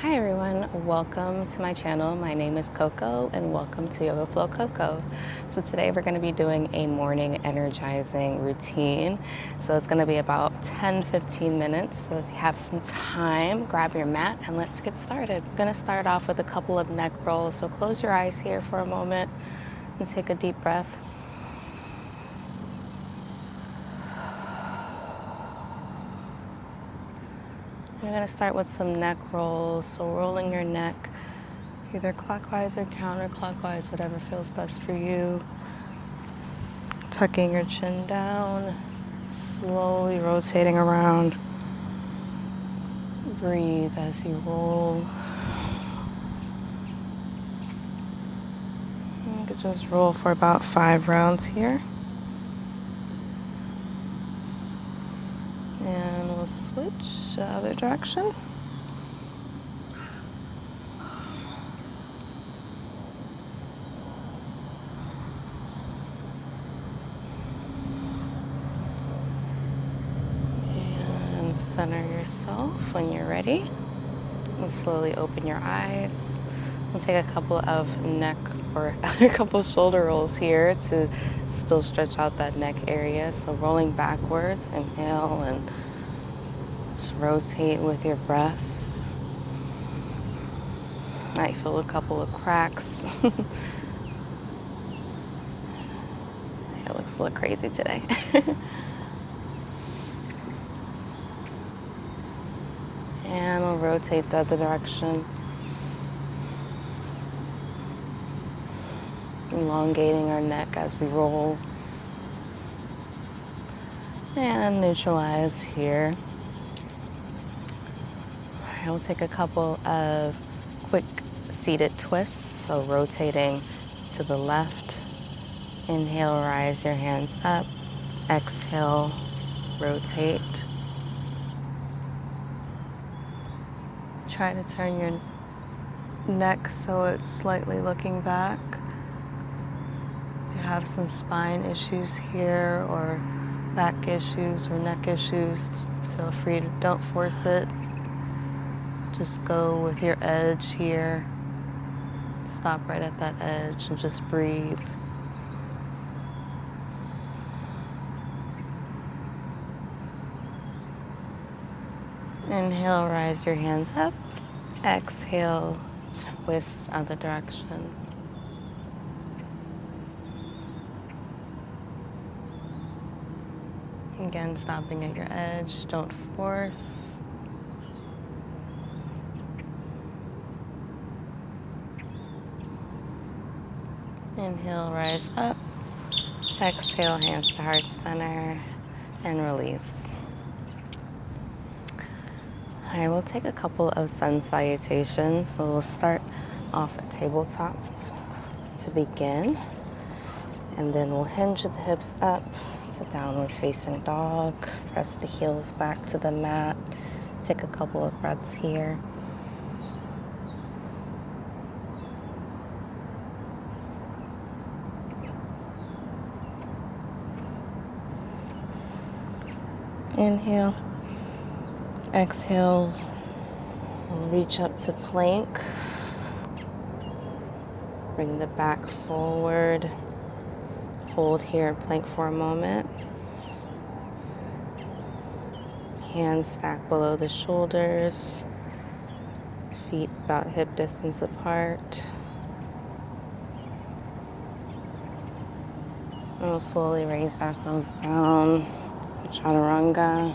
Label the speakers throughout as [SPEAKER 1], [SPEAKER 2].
[SPEAKER 1] Hi everyone, welcome to my channel. My name is Coco and welcome to Yoga Flow Coco. So today we're going to be doing a morning energizing routine. So it's going to be about 10-15 minutes. So if you have some time, grab your mat and let's get started. I'm going to start off with a couple of neck rolls. So close your eyes here for a moment and take a deep breath. We're going to start with some neck rolls. So rolling your neck either clockwise or counterclockwise, whatever feels best for you. Tucking your chin down, slowly rotating around. Breathe as you roll. You could just roll for about 5 rounds here. And we'll switch the other direction. And center yourself when you're ready. And slowly open your eyes. We'll take a couple of neck or a couple shoulder rolls here to still stretch out that neck area. So rolling backwards, inhale and just rotate with your breath. Might feel a couple of cracks. It looks a little crazy today. And we'll rotate the other direction. Elongating our neck as we roll. And neutralize here. All right, we'll take a couple of quick seated twists. So rotating to the left. Inhale, rise your hands up. Exhale, rotate. Try to turn your neck so it's slightly looking back. If you have some spine issues here or back issues or neck issues, feel free to don't force it. Just go with your edge here. Stop right at that edge and just breathe. Inhale, rise your hands up. Exhale, twist other direction. Again, stopping at your edge, don't force. Inhale, rise up. Exhale, hands to heart center, and release. All right, we'll take a couple of sun salutations. So we'll start off at tabletop to begin. And then we'll hinge the hips up to downward facing dog. Press the heels back to the mat. Take a couple of breaths here. Inhale. Exhale. We'll reach up to plank. Bring the back forward. Hold here in plank for a moment. Hands stacked below the shoulders. Feet about hip distance apart. And we'll slowly raise ourselves down. Chaturanga.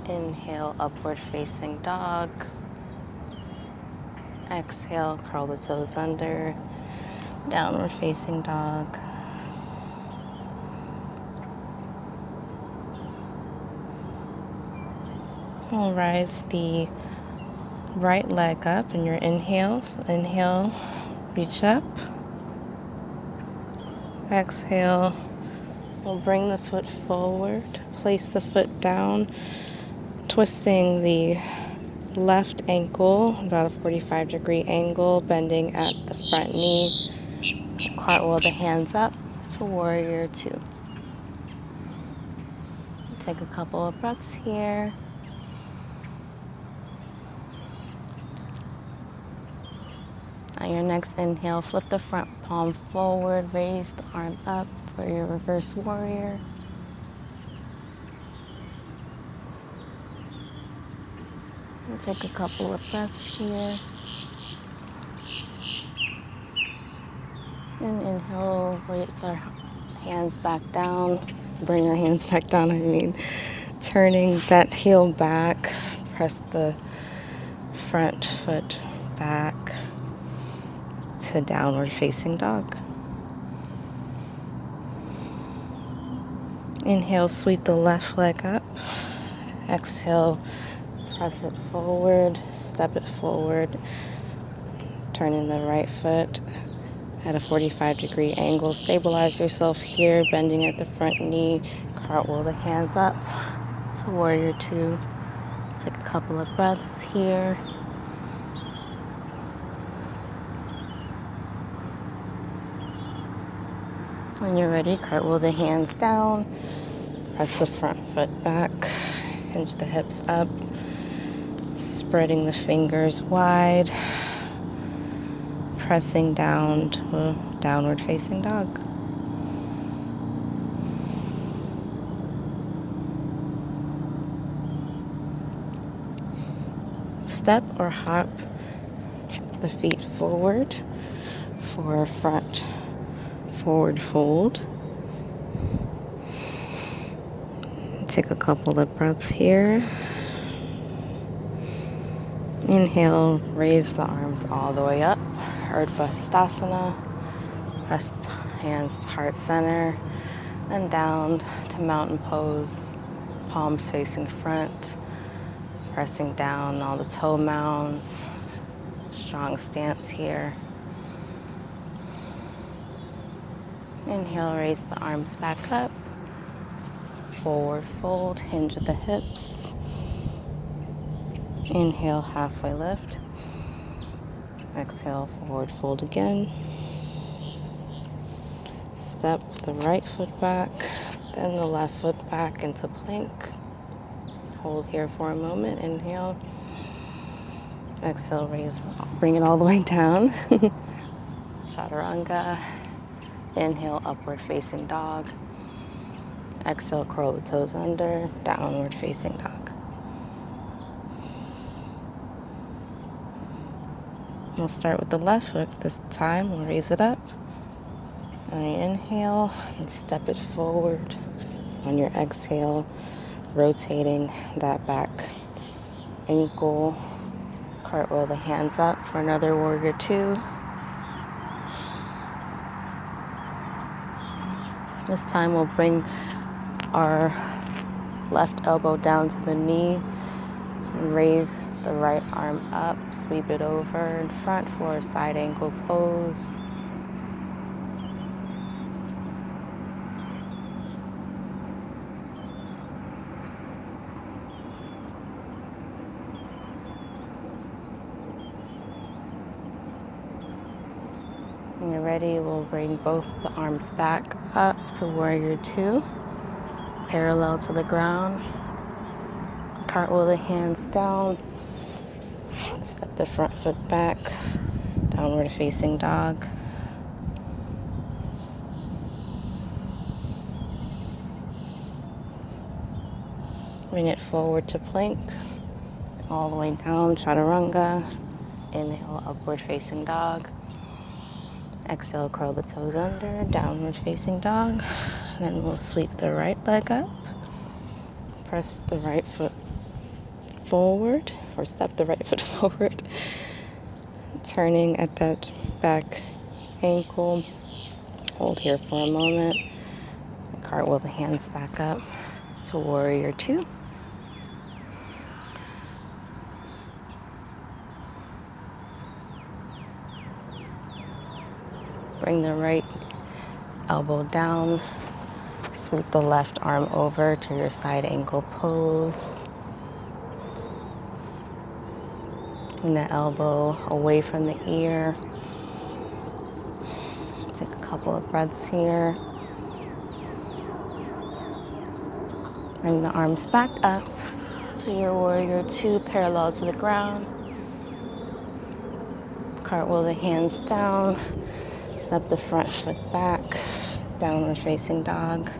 [SPEAKER 1] Inhale, upward facing dog. Exhale, curl the toes under. Downward facing dog. We'll rise the right leg up in your inhales. Inhale, reach up. Exhale, we'll bring the foot forward. Place the foot down, twisting the left ankle, about a 45-degree angle, bending at the front knee. Cartwheel the hands up to warrior two. Take a couple of breaths here. On your next inhale, flip the front palm forward, raise the arm up for your reverse warrior. And take a couple of breaths here. And inhale, raise our hands back down. Bring our hands back down, Turning that heel back, press the front foot back to downward facing dog. Inhale, sweep the left leg up. Exhale, press it forward, step it forward. Turning the right foot at a 45-degree angle. Stabilize yourself here, bending at the front knee. Cartwheel the hands up to warrior two. Take a couple of breaths here. When you're ready, cartwheel the hands down. Press the front foot back. Hinge the hips up. Spreading the fingers wide. Pressing down to downward facing dog. Step or hop the feet forward for front forward fold. Take a couple of breaths here. Inhale, raise the arms all the way up. Urdhva. Press hands to heart center. And down to mountain pose. Palms facing front. Pressing down all the toe mounds. Strong stance here. Inhale, raise the arms back up. Forward fold, hinge at the hips. Inhale, halfway lift. Exhale, forward fold again. Step the right foot back, then the left foot back into plank. Hold here for a moment. Inhale. Exhale, raise, bring it all the way down. Chaturanga. Inhale, upward facing dog. Exhale, curl the toes under, downward facing dog. We'll start with the left foot this time. We'll raise it up. On your inhale, and step it forward. On your exhale, rotating that back ankle. Cartwheel the hands up for another warrior two. This time we'll bring our left elbow down to the knee. Raise the right arm up, sweep it over in front for a side ankle pose. When you're ready, we'll bring both the arms back up to warrior two, parallel to the ground. Cartwheel the hands down. Step the front foot back, downward facing dog. Bring it forward to plank, all the way down, chaturanga. Inhale, upward facing dog. Exhale, curl the toes under, downward facing dog. Then we'll sweep the right leg up. Press the right foot forward, or step the right foot forward. Turning at that back ankle. Hold here for a moment. Cartwheel the hands back up to warrior two. Bring the right elbow down. Sweep the left arm over to your side ankle pose. Bring the elbow away from the ear. Take a couple of breaths here. Bring the arms back up to your warrior two, parallel to the ground. Cartwheel the hands down. Step the front foot back. Downward facing dog.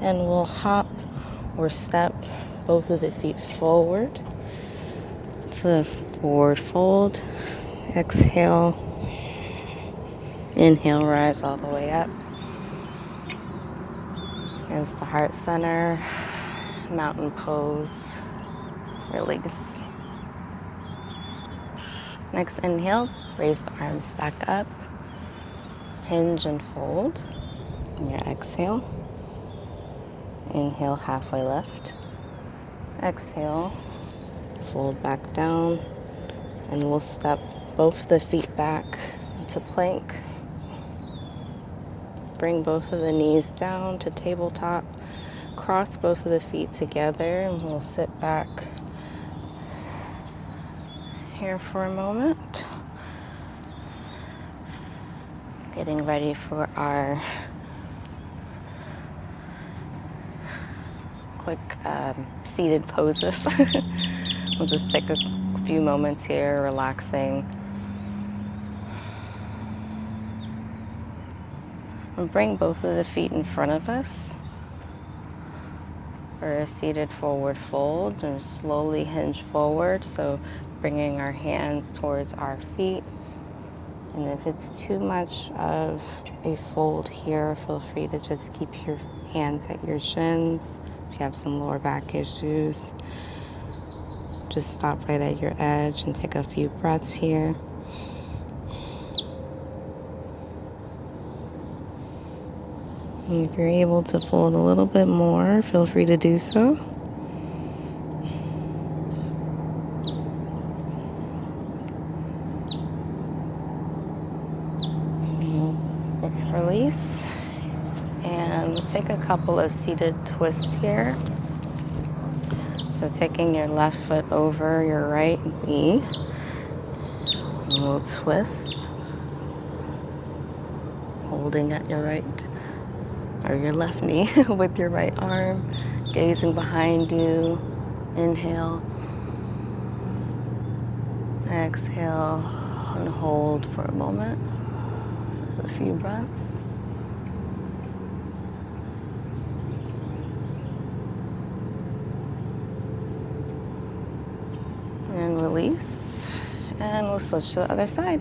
[SPEAKER 1] And we'll hop or step both of the feet forward to forward fold. Exhale. Inhale, rise all the way up. Hands to heart center. Mountain pose. Release. Next inhale, raise the arms back up. Hinge and fold. On your exhale. Inhale, halfway lift. Exhale, fold back down. And we'll step both the feet back into plank. Bring both of the knees down to tabletop. Cross both of the feet together and we'll sit back here for a moment. Getting ready for our quick seated poses. We'll just take a few moments here, relaxing. And bring both of the feet in front of us for a seated forward fold, and slowly hinge forward, so bringing our hands towards our feet. And if it's too much of a fold here, feel free to just keep your hands at your shins. If you have some lower back issues, just stop right at your edge and take a few breaths here. And if you're able to fold a little bit more, feel free to do so. Release. And take a couple of seated twists here. So taking your left foot over your right knee. And we'll twist. Holding at your right or your left knee with your right arm, gazing behind you. Inhale, exhale, and hold for a moment, a few breaths. And release, and we'll switch to the other side.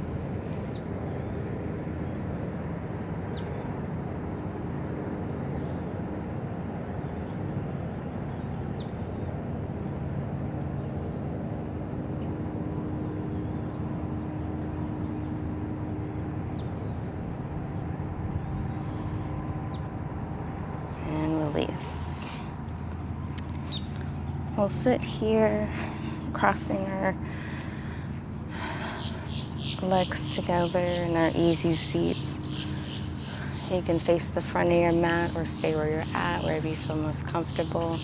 [SPEAKER 1] Release. We'll sit here, crossing our legs together in our easy seats. You can face the front of your mat or stay where you're at, wherever you feel most comfortable.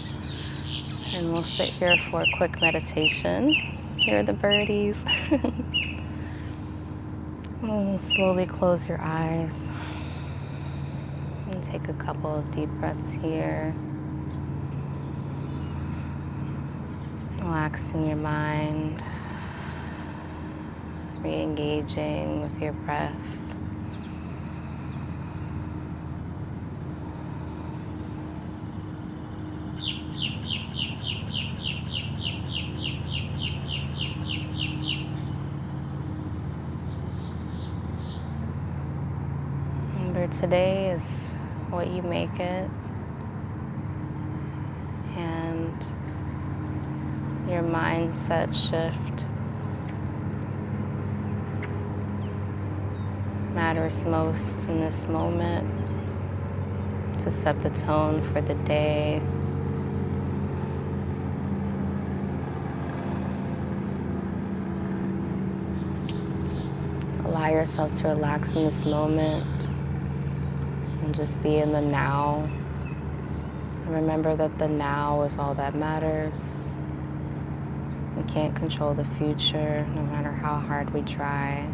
[SPEAKER 1] And we'll sit here for a quick meditation. Hear the birdies. And slowly close your eyes. And take a couple of deep breaths here. Relaxing your mind. Re-engaging with your breath. Remember, today is what you make it, and your mindset shift matters most in this moment to set the tone for the day. Allow yourself to relax in this moment and just be in the now. Remember that the now is all that matters. We can't control the future, no matter how hard we try.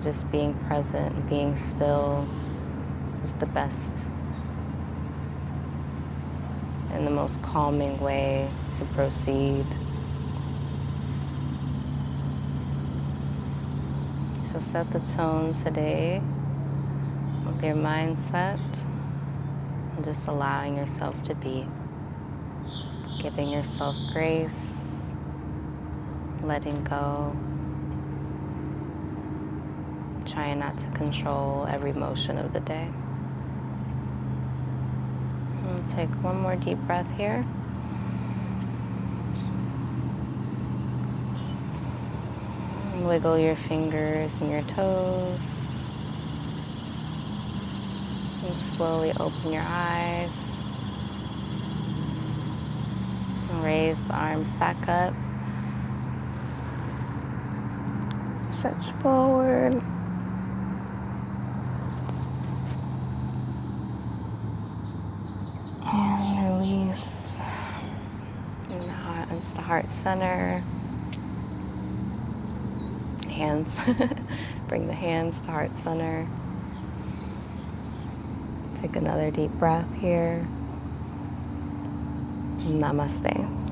[SPEAKER 1] Just being present and being still is the best in the most calming way to proceed. So set the tone today with your mindset and just allowing yourself to be, giving yourself grace, letting go, trying not to control every motion of the day. And take one more deep breath here. And wiggle your fingers and your toes. And slowly open your eyes. And raise the arms back up. Stretch forward. And release. And now it's the heart center. Hands. Bring the hands to heart center. Take another deep breath here. Namaste.